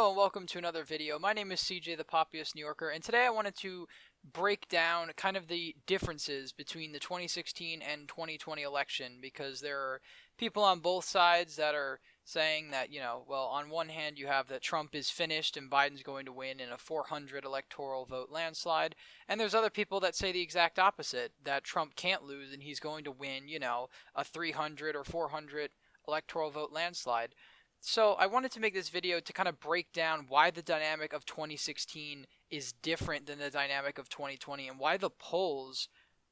Hello and welcome to another video. My name is CJ, the Populist New Yorker, and today I wanted to break down kind of the differences between the 2016 and 2020 election, because there are people on both sides that are saying that, well, on one hand you have that Trump is finished and Biden's going to win in a 400 electoral vote landslide, and there's other people that say the exact opposite, that Trump can't lose and he's going to win, a 300 or 400 electoral vote landslide. So I wanted to make this video to kind of break down why the dynamic of 2016 is different than the dynamic of 2020 and why the polls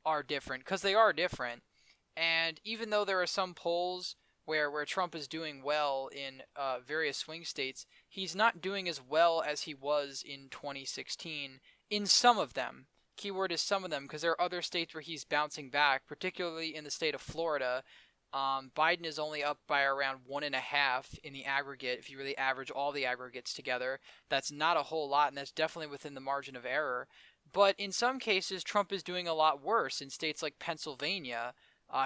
are different, because they are different. And even though there are some polls where Trump is doing well in various swing states, he's not doing as well as he was in 2016 in some of them. Keyword is some of them, because there are other states where he's bouncing back, particularly in the state of Florida. Biden is only up by around 1.5 in the aggregate. If you really average all the aggregates together, that's not a whole lot, and that's definitely within the margin of error. But in some cases, Trump is doing a lot worse. In states like Pennsylvania,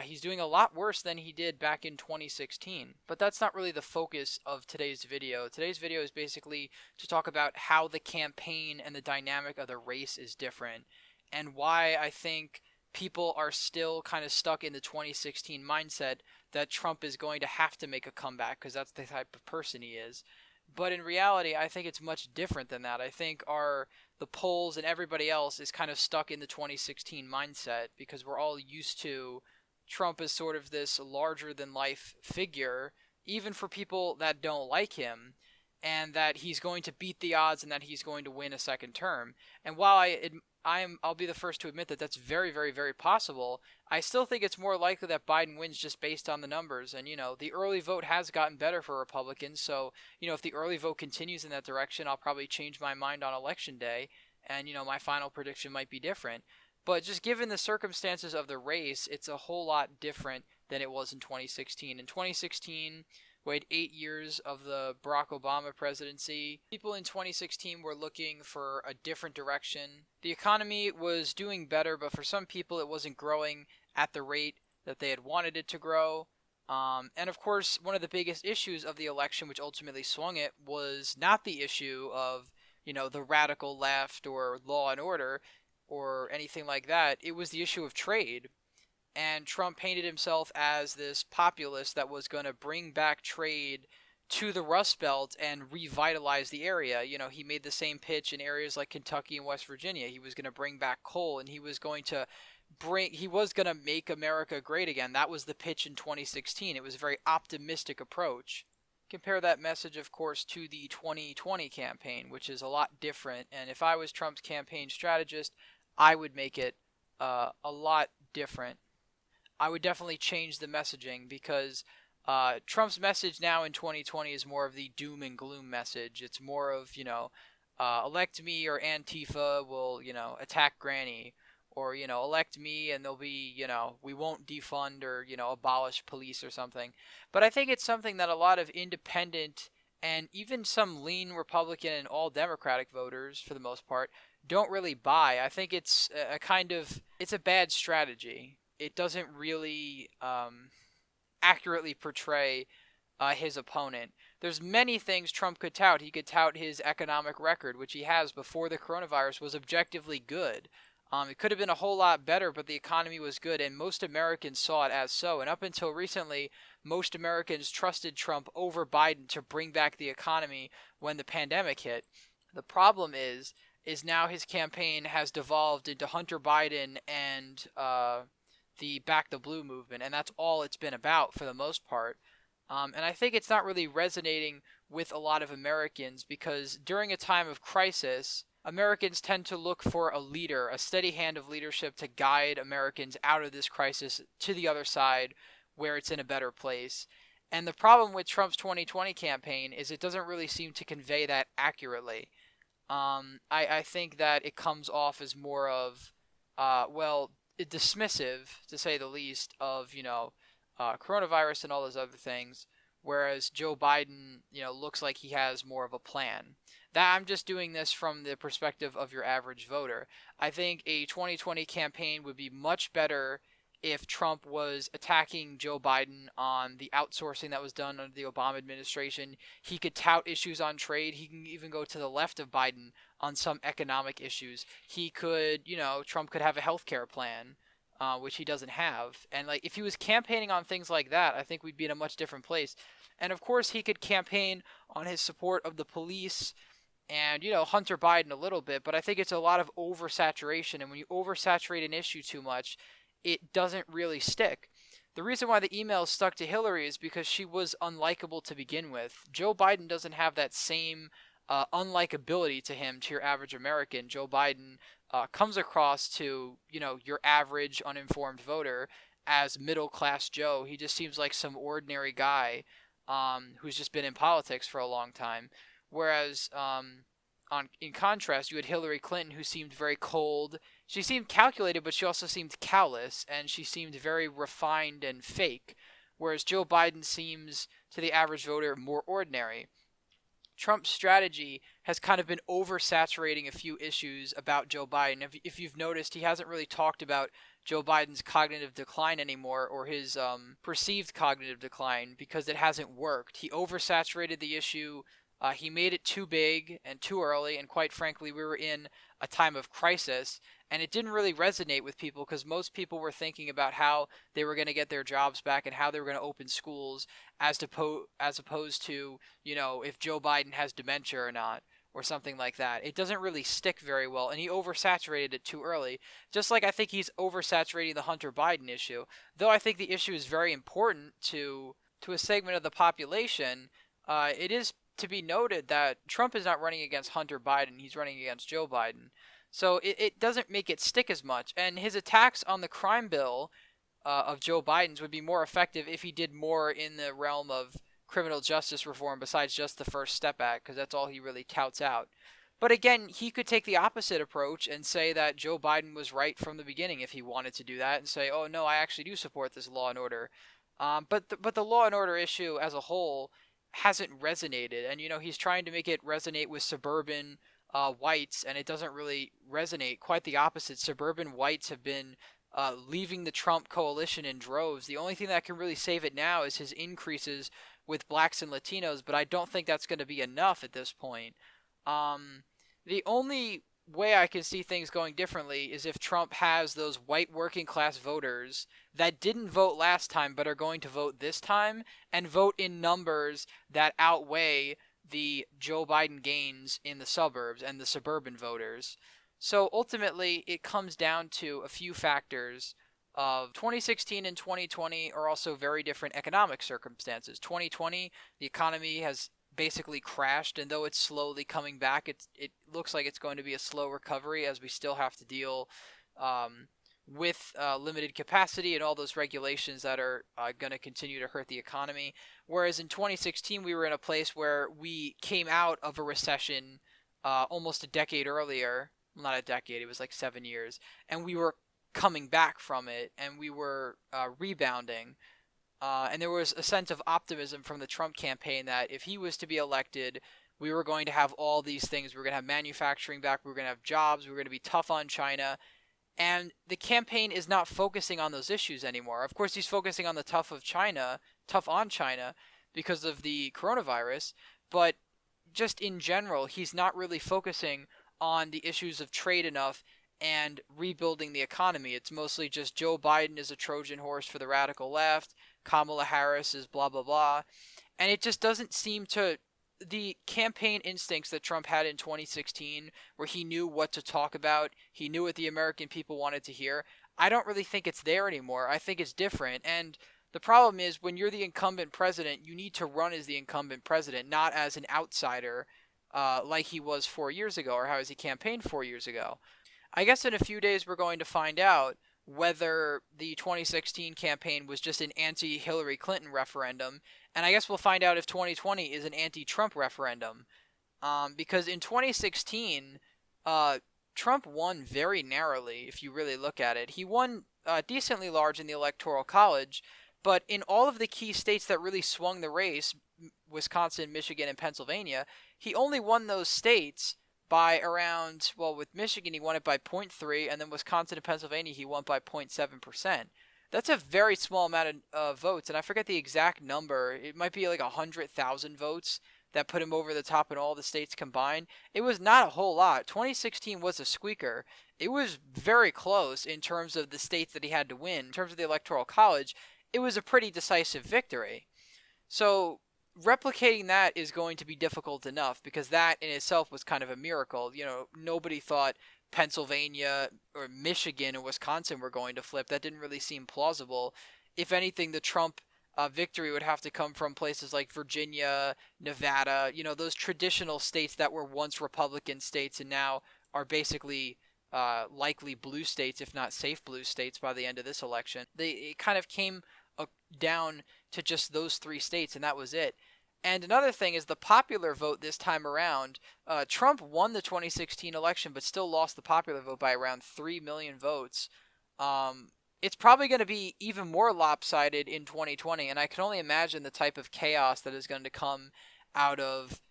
he's doing a lot worse than he did back in 2016. But that's not really the focus of today's video. Today's video is basically to talk about how the campaign and the dynamic of the race is different, and why I think people are still kind of stuck in the 2016 mindset that Trump is going to have to make a comeback because that's the type of person he is. But in reality, I think it's much different than that. I think the polls and everybody else is kind of stuck in the 2016 mindset because we're all used to Trump as sort of this larger-than-life figure, even for people that don't like him, and that he's going to beat the odds and that he's going to win a second term. And while I'll be the first to admit that that's very, very, very possible, I still think it's more likely that Biden wins just based on the numbers. And, the early vote has gotten better for Republicans. So, if the early vote continues in that direction, I'll probably change my mind on Election Day. And, my final prediction might be different. But just given the circumstances of the race, it's a whole lot different than it was in 2016. In 2016, we had 8 years of the Barack Obama presidency. People in 2016 were looking for a different direction. The economy was doing better, but for some people it wasn't growing at the rate that they had wanted it to grow. And of course, one of the biggest issues of the election, which ultimately swung it, was not the issue of, the radical left or law and order or anything like that. It was the issue of trade. And Trump painted himself as this populist that was going to bring back trade to the Rust Belt and revitalize the area. He made the same pitch in areas like Kentucky and West Virginia. He was going to bring back coal, and he was going to make America great again. That was the pitch in 2016. It was a very optimistic approach. Compare that message, of course, to the 2020 campaign, which is a lot different. And if I was Trump's campaign strategist, I would make it a lot different. I would definitely change the messaging, because Trump's message now in 2020 is more of the doom and gloom message. It's more of, elect me or Antifa will, attack Granny, or, elect me and there'll be, we won't defund or, abolish police or something. But I think it's something that a lot of independent and even some lean Republican and all Democratic voters, for the most part, don't really buy. I think it's it's a bad strategy. It doesn't really accurately portray his opponent. There's many things Trump could tout. He could tout his economic record, which he has before the coronavirus was objectively good. It could have been a whole lot better, but the economy was good, and most Americans saw it as so. And up until recently, most Americans trusted Trump over Biden to bring back the economy when the pandemic hit. The problem is now his campaign has devolved into Hunter Biden and the Back the Blue movement, and that's all it's been about for the most part. And I think it's not really resonating with a lot of Americans, because during a time of crisis, Americans tend to look for a leader, a steady hand of leadership to guide Americans out of this crisis to the other side where it's in a better place. And the problem with Trump's 2020 campaign is it doesn't really seem to convey that accurately. I think that it comes off as more of, dismissive, to say the least, of, coronavirus and all those other things, whereas Joe Biden, looks like he has more of a plan. That I'm just doing this from the perspective of your average voter. I think a 2020 campaign would be much better if Trump was attacking Joe Biden on the outsourcing that was done under the Obama administration. He could tout issues on trade. He can even go to the left of Biden on some economic issues. He could, Trump could have a healthcare plan, which he doesn't have. And like, if he was campaigning on things like that, I think we'd be in a much different place. And of course, he could campaign on his support of the police and, Hunter Biden a little bit. But I think it's a lot of oversaturation. And when you oversaturate an issue too much, it doesn't really stick. The reason why the emails stuck to Hillary is because she was unlikable to begin with. Joe Biden doesn't have that same unlikability to him, to your average American. Joe Biden comes across to, your average uninformed voter as middle-class Joe. He just seems like some ordinary guy who's just been in politics for a long time. Whereas, in contrast, you had Hillary Clinton, who seemed very cold. She seemed calculated, but she also seemed callous, and she seemed very refined and fake, whereas Joe Biden seems, to the average voter, more ordinary. Trump's strategy has kind of been oversaturating a few issues about Joe Biden. If you've noticed, he hasn't really talked about Joe Biden's cognitive decline anymore, or his perceived cognitive decline, because it hasn't worked. He oversaturated the issue. He made it too big and too early, and quite frankly, we were in a time of crisis, and it didn't really resonate with people because most people were thinking about how they were going to get their jobs back and how they were going to open schools as opposed to, if Joe Biden has dementia or not, or something like that. It doesn't really stick very well, and he oversaturated it too early, just like I think he's oversaturating the Hunter Biden issue. Though I think the issue is very important to a segment of the population, it is to be noted that Trump is not running against Hunter Biden, he's running against Joe Biden. So it doesn't make it stick as much. And his attacks on the crime bill of Joe Biden's would be more effective if he did more in the realm of criminal justice reform besides just the First Step Act, because that's all he really touts out. But again, he could take the opposite approach and say that Joe Biden was right from the beginning if he wanted to do that, and say, oh no, I actually do support this law and order. But the law and order issue as a whole hasn't resonated, and he's trying to make it resonate with suburban whites, and it doesn't really resonate. Quite the opposite. Suburban whites have been leaving the Trump coalition in droves. The only thing that can really save it now is his increases with blacks and Latinos, but I don't think that's going to be enough at this point. The only way I can see things going differently is if Trump has those white working class voters that didn't vote last time but are going to vote this time, and vote in numbers that outweigh the Joe Biden gains in the suburbs and the suburban voters. So ultimately, it comes down to a few factors of 2016 and 2020 are also very different economic circumstances. 2020, the economy has basically crashed, and though it's slowly coming back, it looks like it's going to be a slow recovery as we still have to deal with limited capacity and all those regulations that are going to continue to hurt the economy. Whereas in 2016, we were in a place where we came out of a recession almost a decade earlier. Well, not a decade, it was like 7 years. And we were coming back from it, and we were rebounding. And there was a sense of optimism from the Trump campaign that if he was to be elected, we were going to have all these things. We were going to have manufacturing back. We were going to have jobs. We were going to be tough on China. And the campaign is not focusing on those issues anymore. Of course, he's focusing on the tough on China because of the coronavirus. But just in general, he's not really focusing on the issues of trade enough and rebuilding the economy. It's mostly just Joe Biden is a Trojan horse for the radical left. Kamala Harris is blah, blah, blah. And it just doesn't seem to... The campaign instincts that Trump had in 2016, where he knew what to talk about, he knew what the American people wanted to hear, I don't really think it's there anymore. I think it's different. And the problem is, when you're the incumbent president, you need to run as the incumbent president, not as an outsider like he was 4 years ago, or how he campaigned 4 years ago. I guess in a few days we're going to find out whether the 2016 campaign was just an anti-Hillary Clinton referendum, and I guess we'll find out if 2020 is an anti-Trump referendum. Because in 2016, Trump won very narrowly, if you really look at it. He won decently large in the Electoral College, but in all of the key states that really swung the race, Wisconsin, Michigan, and Pennsylvania, he only won those states by around, well, with Michigan, he won it by 0.3, and then Wisconsin and Pennsylvania, he won by 0.7%. That's a very small amount of votes, and I forget the exact number. It might be like 100,000 votes that put him over the top in all the states combined. It was not a whole lot. 2016 was a squeaker. It was very close in terms of the states that he had to win. In terms of the Electoral College, it was a pretty decisive victory. So replicating that is going to be difficult enough, because that in itself was kind of a miracle. Nobody thought Pennsylvania or Michigan or Wisconsin were going to flip. That didn't really seem plausible. If anything, the Trump victory would have to come from places like Virginia, Nevada, those traditional states that were once Republican states and now are basically likely blue states, if not safe blue states, by the end of this election. It kind of came down to just those 3 states, and that was it. And another thing is the popular vote this time around. Trump won the 2016 election, but still lost the popular vote by around 3 million votes. It's probably going to be even more lopsided in 2020, and I can only imagine the type of chaos that is going to come out of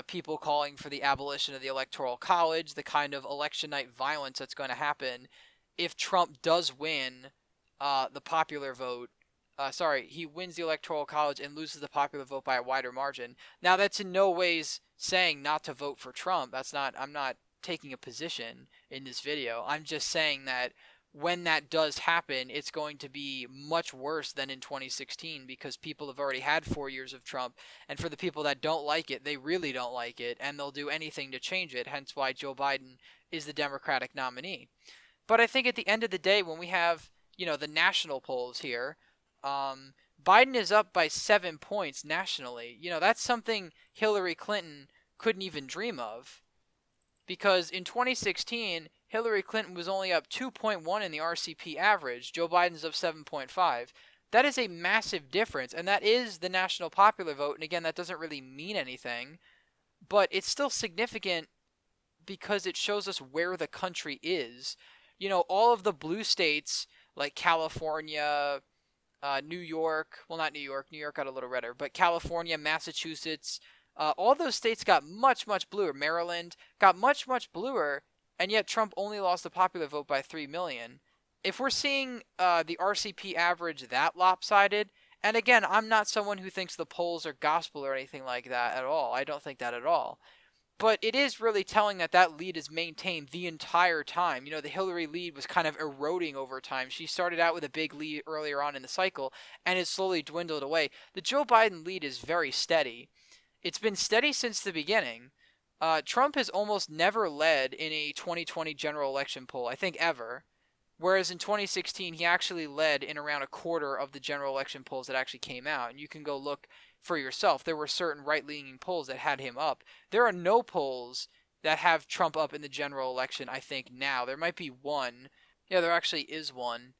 people calling for the abolition of the Electoral College, the kind of election night violence that's going to happen if Trump does win the popular vote. He wins the Electoral College and loses the popular vote by a wider margin. Now, that's in no ways saying not to vote for Trump. I'm not taking a position in this video. I'm just saying that when that does happen, it's going to be much worse than in 2016, because people have already had 4 years of Trump, and for the people that don't like it, they really don't like it, and they'll do anything to change it, hence why Joe Biden is the Democratic nominee. But I think at the end of the day, when we have, the national polls here, Biden is up by 7 points nationally. That's something Hillary Clinton couldn't even dream of. Because in 2016, Hillary Clinton was only up 2.1 in the RCP average. Joe Biden's up 7.5. That is a massive difference, and that is the national popular vote. And again, that doesn't really mean anything, but it's still significant because it shows us where the country is. All of the blue states like California, New York, well, not New York got a little redder, but California, Massachusetts, all those states got much, much bluer. Maryland got much, much bluer, and yet Trump only lost the popular vote by 3 million. If we're seeing the RCP average that lopsided, and again, I'm not someone who thinks the polls are gospel or anything like that at all. I don't think that at all. But it is really telling that lead is maintained the entire time. The Hillary lead was kind of eroding over time. She started out with a big lead earlier on in the cycle, and it slowly dwindled away. The Joe Biden lead is very steady. It's been steady since the beginning. Trump has almost never led in a 2020 general election poll, I think ever. Whereas in 2016, he actually led in around a quarter of the general election polls that actually came out. And you can go look for yourself. There were certain right-leaning polls that had him up. There are no polls that have Trump up in the general election, I think, now. There might be one. Yeah, there actually is one.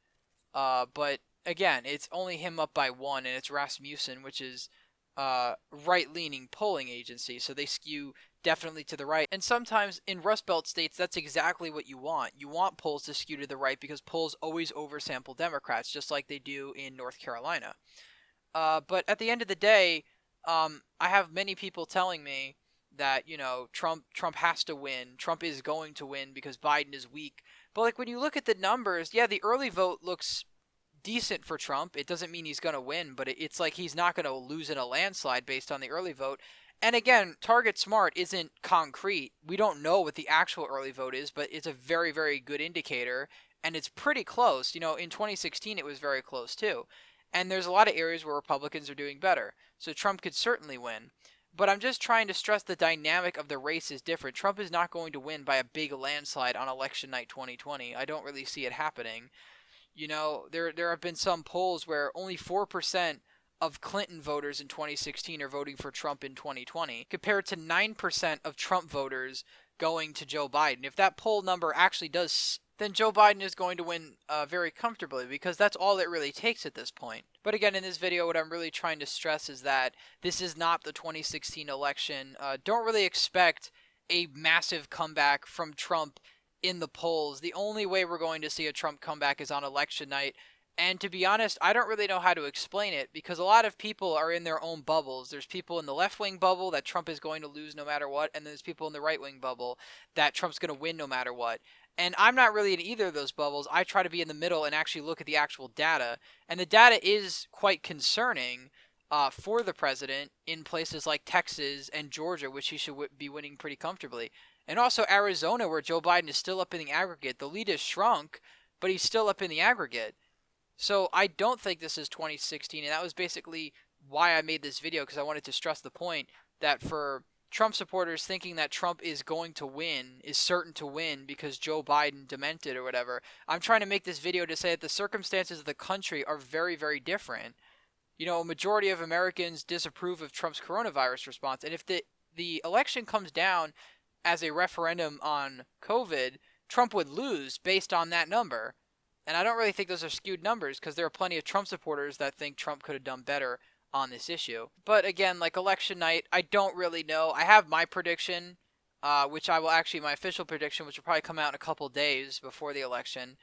But again, it's only him up by 1, and it's Rasmussen, which is right-leaning polling agency, so they skew definitely to the right. And sometimes in Rust Belt states, that's exactly what you want. You want polls to skew to the right because polls always oversample Democrats, just like they do in North Carolina. But at the end of the day, I have many people telling me that, Trump has to win. Trump is going to win because Biden is weak. But when you look at the numbers, yeah, the early vote looks decent for Trump. It doesn't mean he's going to win, but it's like he's not going to lose in a landslide based on the early vote. And again, Target Smart isn't concrete. We don't know what the actual early vote is, but it's a very, very good indicator, and it's pretty close. In 2016, it was very close too. And there's a lot of areas where Republicans are doing better. So Trump could certainly win. But I'm just trying to stress the dynamic of the race is different. Trump is not going to win by a big landslide on election night 2020. I don't really see it happening. There have been some polls where only 4% of Clinton voters in 2016 are voting for Trump in 2020, compared to 9% of Trump voters going to Joe Biden. If that poll number actually does, then Joe Biden is going to win very comfortably, because that's all it really takes at this point. But again, in this video, what I'm really trying to stress is that this is not the 2016 election. Don't really expect a massive comeback from Trump in the polls. The only way we're going to see a Trump comeback is on election night. And to be honest, I don't really know how to explain it, because a lot of people are in their own bubbles. There's people in the left-wing bubble that Trump is going to lose no matter what, and there's people in the right-wing bubble that Trump's going to win no matter what. And I'm not really in either of those bubbles. I try to be in the middle and actually look at the actual data. And the data is quite concerning for the president in places like Texas and Georgia, which he should be winning pretty comfortably. And also Arizona, where Joe Biden is still up in the aggregate. The lead has shrunk, but he's still up in the aggregate. So I don't think this is 2016, and that was basically why I made this video, because I wanted to stress the point that for Trump supporters thinking that Trump is going to win, is certain to win because Joe Biden demented or whatever, I'm trying to make this video to say that the circumstances of the country are very, very different. You know, a majority of Americans disapprove of Trump's coronavirus response, and if the election comes down as a referendum on COVID, Trump would lose based on that number. And I don't really think those are skewed numbers, because there are plenty of Trump supporters that think Trump could have done better on this issue. But again, like election night, I don't really know. I have my prediction, which I will actually, my official prediction, which will probably come out in a couple days before the election.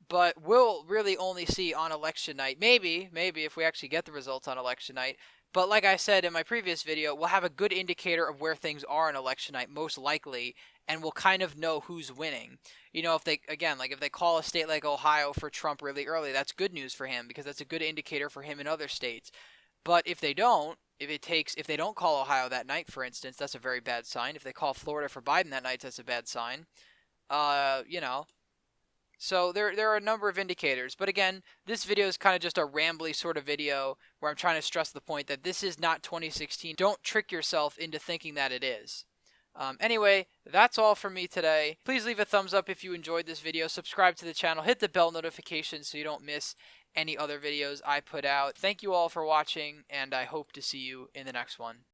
But we'll really only see on election night. Maybe if we actually get the results on election night. But like I said in my previous video, we'll have a good indicator of where things are on election night, most likely, and we'll kind of know who's winning. You know, if they, again, like if they call a state like Ohio for Trump really early, that's good news for him, because that's a good indicator for him in other states. But if they don't, if they don't call Ohio that night, for instance, that's a very bad sign. If they call Florida for Biden that night, that's a bad sign. You know. So there are a number of indicators. But again, this video is kind of just a rambly sort of video where I'm trying to stress the point that this is not 2016. Don't trick yourself into thinking that it is. Anyway, that's all from me today. Please leave a thumbs up if you enjoyed this video. Subscribe to the channel. Hit the bell notification so you don't miss any other videos I put out. Thank you all for watching, and I hope to see you in the next one.